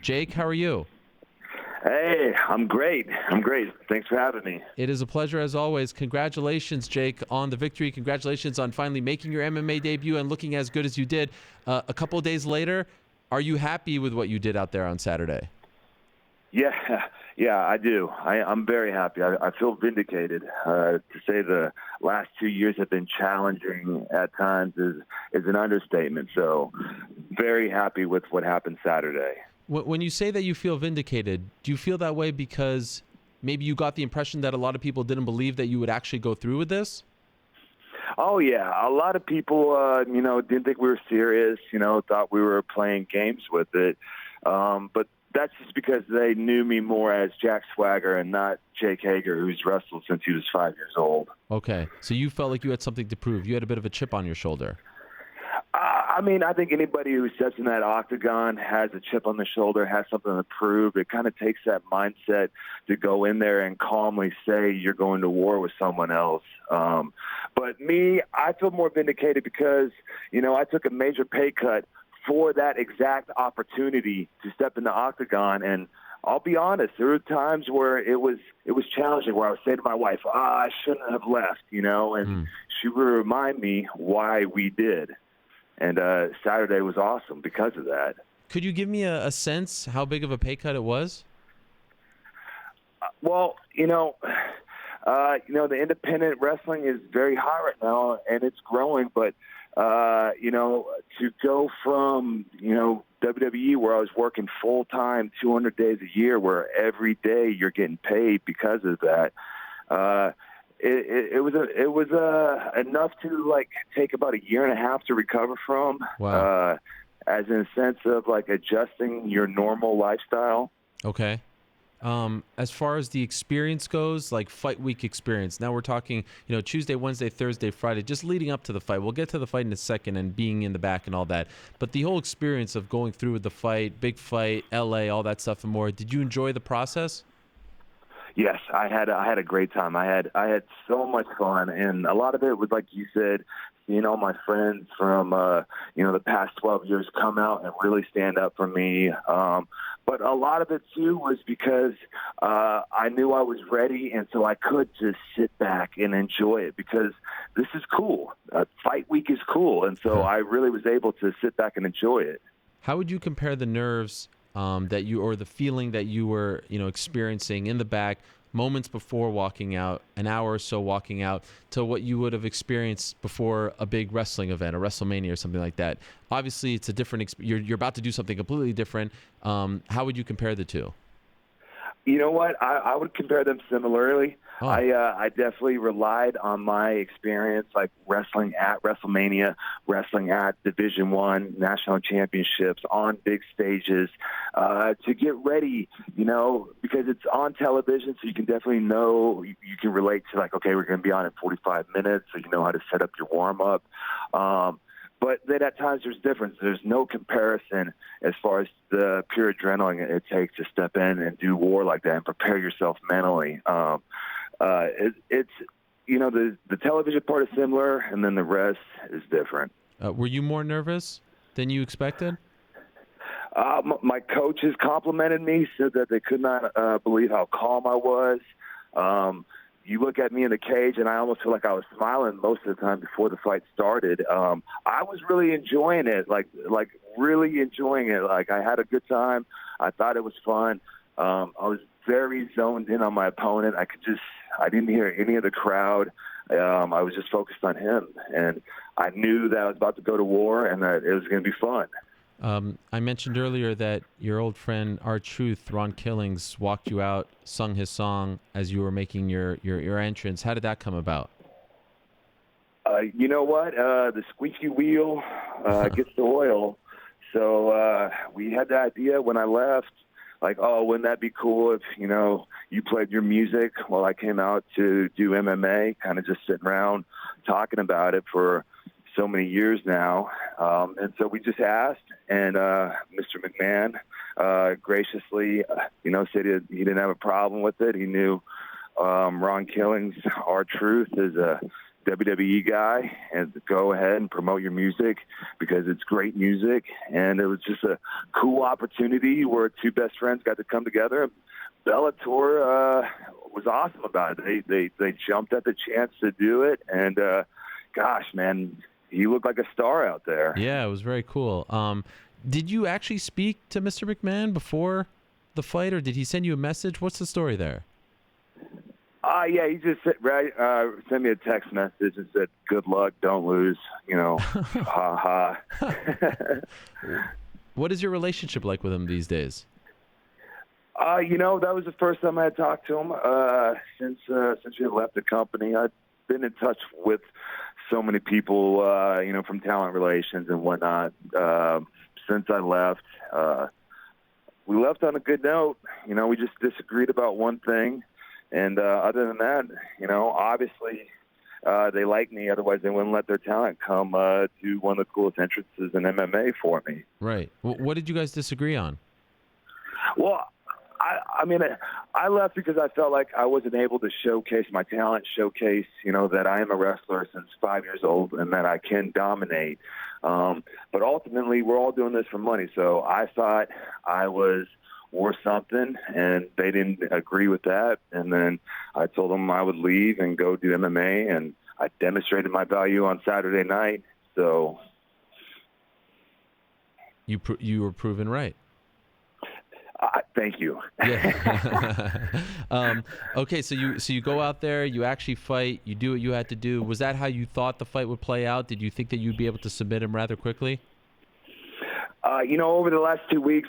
Jake, how are you? Hey, I'm great. Thanks for having me. It is a pleasure as always. Congratulations, Jake, on the victory. Congratulations on finally making your MMA debut and looking as good as you did. A couple of days later, are you happy with what you did out there on Saturday? Yeah, I do. I'm very happy. I feel vindicated. To say the last 2 years have been challenging at times is an understatement. So very happy with what happened Saturday. When you say that you feel vindicated, do you feel that way because maybe you got the impression that a lot of people didn't believe that you would actually go through with this? Oh, yeah. A lot of people, didn't think we were serious, thought we were playing games with it. But that's just because they knew me more as Jack Swagger and not Jake Hager, who's wrestled since he was 5 years old. Okay. So you felt like you had something to prove. You had a bit of a chip on your shoulder. I think anybody who steps in that octagon has a chip on the shoulder, has something to prove. It kind of takes that mindset to go in there and calmly say you're going to war with someone else. But me, I feel more vindicated because, I took a major pay cut for that exact opportunity to step in the octagon. And I'll be honest, there were times where it was challenging, where I would say to my wife, I shouldn't have left, and she would remind me why we did. And Saturday was awesome because of that. Could you give me a sense how big of a pay cut it was? Well, the independent wrestling is very high right now, and it's growing. But, to go from, WWE, where I was working full-time 200 days a year, where every day you're getting paid because of that, it was enough to take about a year and a half to recover from. Wow. As in a sense of adjusting your normal lifestyle. Okay. As far as the experience goes, like fight week experience, now we're talking, Tuesday, Wednesday, Thursday, Friday, just leading up to the fight. We'll get to the fight in a second and being in the back and all that. But the whole experience of going through with the fight, big fight, LA, all that stuff and more, did you enjoy the process? Yes, I had a great time. I had so much fun, and a lot of it was, like you said, seeing all my friends from the past 12 years come out and really stand up for me. But a lot of it too was because I knew I was ready, and so I could just sit back and enjoy it because this is cool. Fight week is cool, and so I really was able to sit back and enjoy it. How would you compare the nerves or the feeling that you were, experiencing in the back moments before walking out, an hour or so walking out, to what you would have experienced before a big wrestling event, a WrestleMania or something like that? Obviously, it's a different. You're about to do something completely different. How would you compare the two? You know what? I would compare them similarly. Oh. I definitely relied on my experience, like wrestling at WrestleMania, wrestling at Division I, national championships, on big stages, to get ready, because it's on television, so you can definitely know, you can relate to okay, we're going to be on in 45 minutes, so you know how to set up your warm-up. But then at times there's difference. There's no comparison as far as the pure adrenaline it takes to step in and do war like that and prepare yourself mentally. It's the television part is similar, and then the rest is different. Were you more nervous than you expected? My coaches complimented me, said that they could not believe how calm I was. You look at me in the cage, and I almost feel like I was smiling most of the time before the fight started. I was really enjoying it, like really enjoying it. Like, I had a good time. I thought it was fun. I was very zoned in on my opponent. I didn't hear any of the crowd. I was just focused on him, and I knew that I was about to go to war and that it was going to be fun. I mentioned earlier that your old friend, R-Truth, Ron Killings, walked you out, sung his song as you were making your entrance. How did that come about? You know what? The squeaky wheel gets the oil. So we had the idea when I left, wouldn't that be cool if, you played your music while I came out to do MMA, kind of just sitting around talking about it for so many years now. And so we just asked, and Mr. McMahon graciously, said he didn't have a problem with it. He knew Ron Killings, R-Truth, is a WWE guy and go ahead and promote your music because it's great music. And it was just a cool opportunity where two best friends got to come together. Bellator was awesome about it. They jumped at the chance to do it. And, gosh, man, he looked like a star out there. Yeah, it was very cool. Did you actually speak to Mr. McMahon before the fight, or did he send you a message? What's the story there? Yeah, he just sent me a text message and said, "Good luck, don't lose." Ha ha. What is your relationship like with him these days? That was the first time I had talked to him since we had left the company. I've been in touch with so many people, from talent relations and whatnot. Since I left, we left on a good note. We just disagreed about one thing. And other than that, obviously they like me. Otherwise, they wouldn't let their talent come to one of the coolest entrances in MMA for me. Right. What did you guys disagree on? Well, I left because I felt like I wasn't able to showcase my talent, that I am a wrestler since 5 years old and that I can dominate. But ultimately, we're all doing this for money. So I thought I was worth something, and they didn't agree with that. And then I told them I would leave and go do MMA, and I demonstrated my value on Saturday night. So you were proven right. Thank you. Yeah. Okay, so you go out there, you actually fight, you do what you had to do. Was that how you thought the fight would play out? Did you think that you'd be able to submit him rather quickly? Over the last 2 weeks,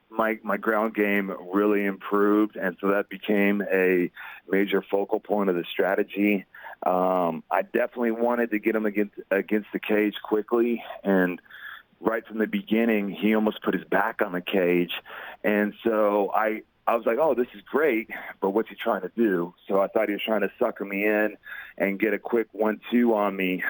my ground game really improved, and so that became a major focal point of the strategy. I definitely wanted to get him against the cage quickly, and right from the beginning, he almost put his back on the cage. And so I was like, oh, this is great, but what's he trying to do? So I thought he was trying to sucker me in and get a quick 1-2 on me,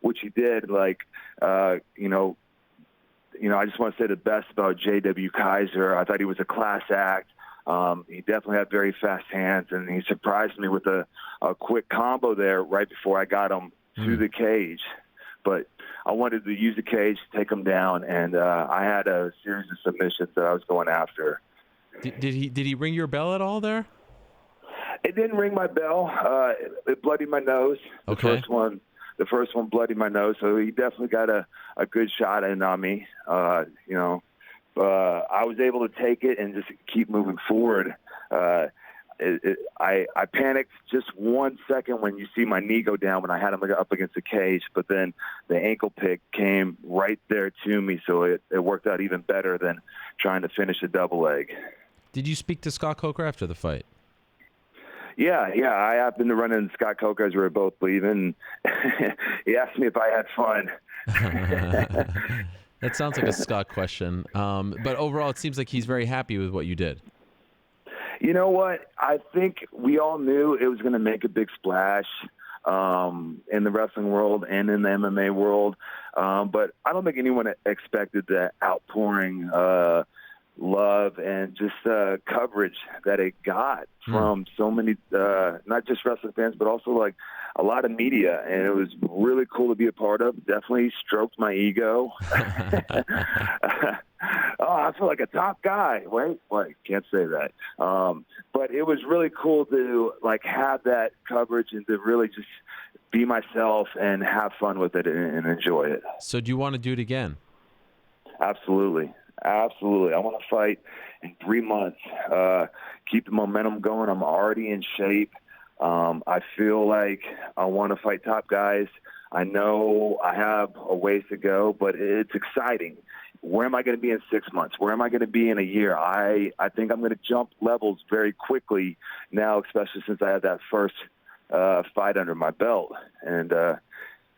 which he did. I just want to say the best about J.W. Kaiser. I thought he was a class act. He definitely had very fast hands, and he surprised me with a quick combo there right before I got him to the cage. But I wanted to use the cage to take him down, and I had a series of submissions that I was going after. Did he ring your bell at all there? It didn't ring my bell. It bloodied my nose. Okay. The first one bloodied my nose, so he definitely got a good shot in on me. I was able to take it and just keep moving forward. I panicked just 1 second when you see my knee go down when I had him up against the cage, but then the ankle pick came right there to me, so it worked out even better than trying to finish a double leg. Did you speak to Scott Coker after the fight? Yeah. I happened to run into Scott Coker as we were both leaving. He asked me if I had fun. That sounds like a Scott question. But overall, it seems like he's very happy with what you did. You know what? I think we all knew it was going to make a big splash in the wrestling world and in the MMA world. But I don't think anyone expected the outpouring love and just coverage that it got from so many, not just wrestling fans, but also like a lot of media. And it was really cool to be a part of. Definitely stroked my ego. I feel like a top guy. Wait, can't say that. But it was really cool to like have that coverage and to really just be myself and have fun with it and enjoy it. So do you want to do it again? Absolutely. I want to fight in 3 months. Keep the momentum going. I'm already in shape. I feel like I want to fight top guys. I know I have a ways to go, but it's exciting. Where am I going to be in 6 months? Where am I going to be in a year? I think I'm going to jump levels very quickly now, especially since I had that first fight under my belt. And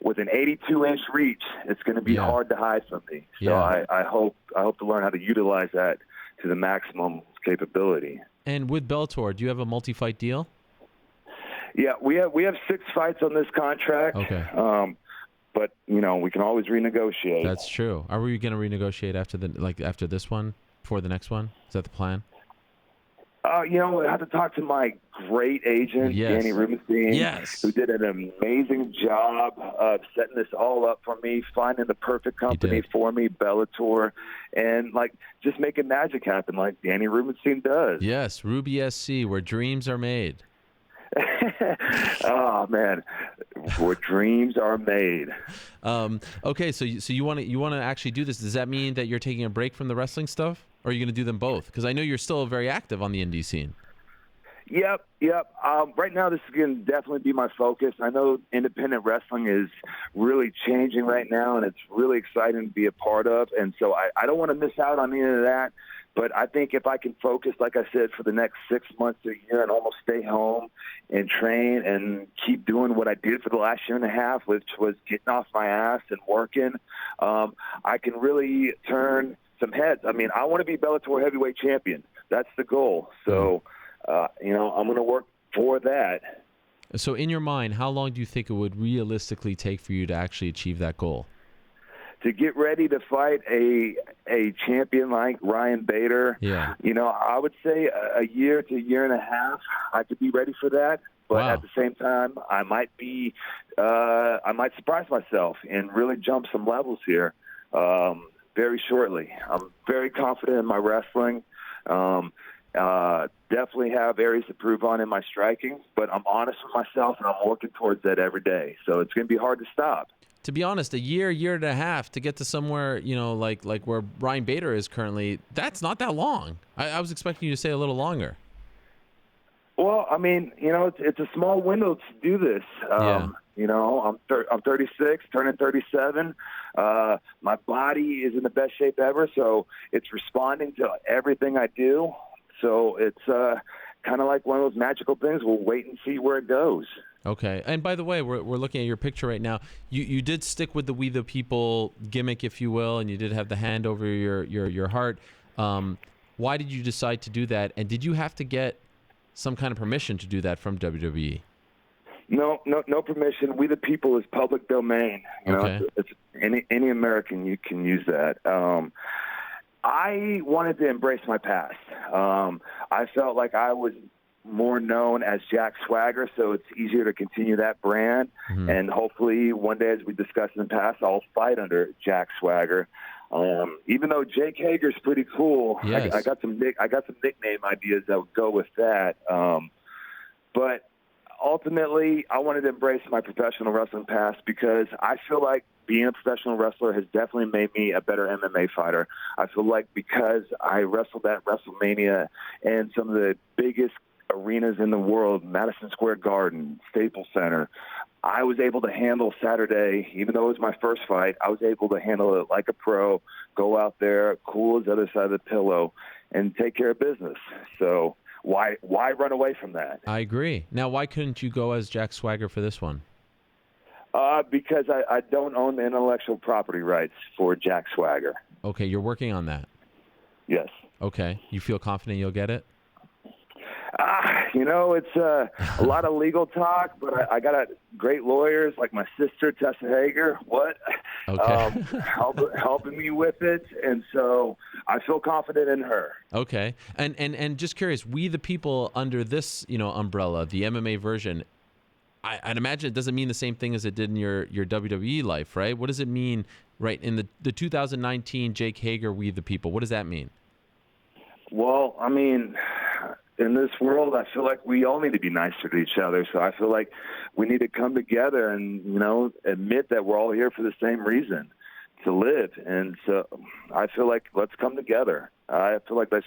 with an 82-inch reach, it's going to be hard to hide from me. So I hope to learn how to utilize that to the maximum capability. And with Bellator, do you have a multi-fight deal? Yeah, we have 6 fights on this contract. Okay. But we can always renegotiate. That's true. Are we going to renegotiate after this one, before the next one? Is that the plan? I have to talk to my great agent, Yes. Danny Rubenstein, Yes. who did an amazing job of setting this all up for me, finding the perfect company for me, Bellator, and just making magic happen like Danny Rubenstein does. Yes, Ruby SC, where dreams are made. Oh man, where dreams are made. Okay, so you want to actually do this? Does that mean that you're taking a break from the wrestling stuff, or are you going to do them both? Because I know you're still very active on the indie scene. Yep. Right now, this is going to definitely be my focus. I know independent wrestling is really changing right now, and it's really exciting to be a part of. And so I don't want to miss out on any of that. But I think if I can focus, like I said, for the next 6 months to a year and almost stay home and train and keep doing what I did for the last year and a half, which was getting off my ass and working, I can really turn some heads. I mean, I want to be Bellator heavyweight champion. That's the goal. So, I'm going to work for that. So in your mind, how long do you think it would realistically take for you to actually achieve that goal? To get ready to fight a champion like Ryan Bader, I would say a year to a year and a half, I could be ready for that. But at the same time, I might surprise myself and really jump some levels here very shortly. I'm very confident in my wrestling. Definitely have areas to improve on in my striking, but I'm honest with myself, and I'm working towards that every day. So it's going to be hard to stop. To be honest, a year and a half to get to somewhere, like where Ryan Bader is currently, that's not that long. I was expecting you to say a little longer. Well, I mean, it's a small window to do this. I'm 36, turning 37. My body is in the best shape ever, so it's responding to everything I do. So it's kind of like one of those magical things. We'll wait and see where it goes. Okay. And by the way, we're looking at your picture right now. You did stick with the We the People gimmick, if you will, and you did have the hand over your heart. Why did you decide to do that? And did you have to get some kind of permission to do that from WWE? No permission. We the People is public domain. It's any American, you can use that. I wanted to embrace my past. I felt like I was more known as Jack Swagger, so it's easier to continue that brand. Mm-hmm. And hopefully one day, as we discussed in the past, I'll fight under Jack Swagger. Even though Jake Hager's pretty cool, yes. I got some nickname ideas that would go with that. But ultimately, I wanted to embrace my professional wrestling past because I feel like being a professional wrestler has definitely made me a better MMA fighter. I feel like because I wrestled at WrestleMania and some of the biggest arenas in the world, Madison Square Garden, Staples Center, I was able to handle Saturday, even though it was my first fight, I was able to handle it like a pro, go out there, cool as the other side of the pillow, and take care of business. So why run away from that? I agree. Now, why couldn't you go as Jack Swagger for this one? Because I don't own the intellectual property rights for Jack Swagger. Okay, you're working on that. Yes. Okay. You feel confident you'll get it? It's a lot of legal talk, but I got great lawyers like my sister, Tessa Hager, Okay. helping me with it. And so I feel confident in her. Okay. And just curious, We the People under this, umbrella, the MMA version, I'd imagine it doesn't mean the same thing as it did in your WWE life, right? What does it mean, right, in the 2019 Jake Hager We the People? What does that mean? Well, I mean, in this world, I feel like we all need to be nicer to each other. So I feel like we need to come together and, admit that we're all here for the same reason, to live. And so I feel like let's come together. I feel like let's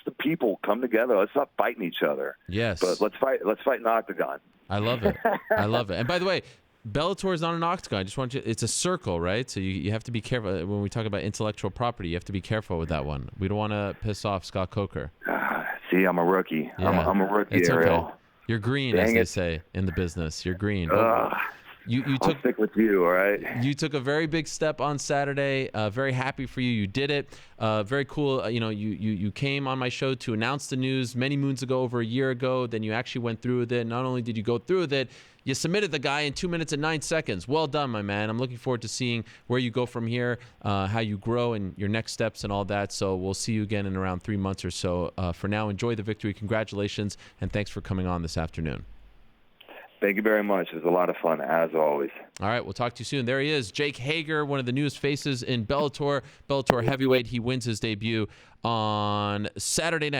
the people come together. Let's not fighting each other. Yes. But let's fight in the octagon. I love it. I love it. And by the way, Bellator is not an octagon. I just want it's a circle, right? So you have to be careful. When we talk about intellectual property, you have to be careful with that one. We don't want to piss off Scott Coker. See, I'm a rookie. Yeah. I'm a rookie, it's Ariel. Okay. You're green, as they say in the business. You're green. You I'll took stick with you, all right? You took a very big step on Saturday. Very happy for you. You did it. Very cool. You came on my show to announce the news many moons ago, over a year ago. Then you actually went through with it. Not only did you go through with it, you submitted the guy in 2 minutes and 9 seconds. Well done, my man. I'm looking forward to seeing where you go from here, how you grow and your next steps and all that. So we'll see you again in around 3 months or so. For now, enjoy the victory. Congratulations, and thanks for coming on this afternoon. Thank you very much. It was a lot of fun, as always. All right, we'll talk to you soon. There he is, Jake Hager, one of the newest faces in Bellator heavyweight. He wins his debut on Saturday night.